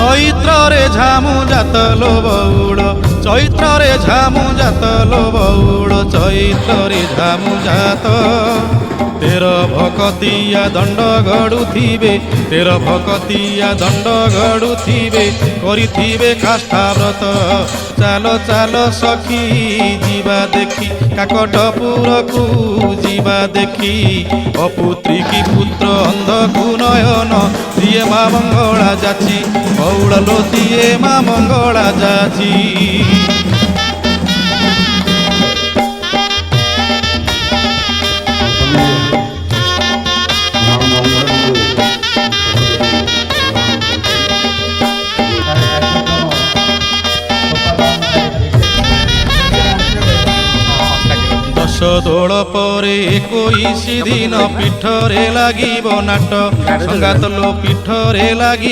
চৈত্রে ঝামু জাতলো বৌড়, চৈত্রে ঝামু জাতলো বৌড়, চৈত্রে ঝামু জাত। তের ভকতিয়া দণ্ড গড়ুথিবে, তের ভকতিয়া দণ্ড গড়ুথিবে, করিথিবে কাষ্ঠাব্রত। চালো চালো সখী ଯିବା দেখি, কাকটপুরকু ଯିବା দেখি। অপুত্রী কি পুত্র অন্ধকু নয়ন, দিয়ে মা মঙ্গলা যাচি, বৌড়লো দিয়ে মা মঙ্গলা যাচি। দোল পরে 21 দিন পীঠরে লাগিব নাট, সঙ্গাত লো পীঠরে লাগিব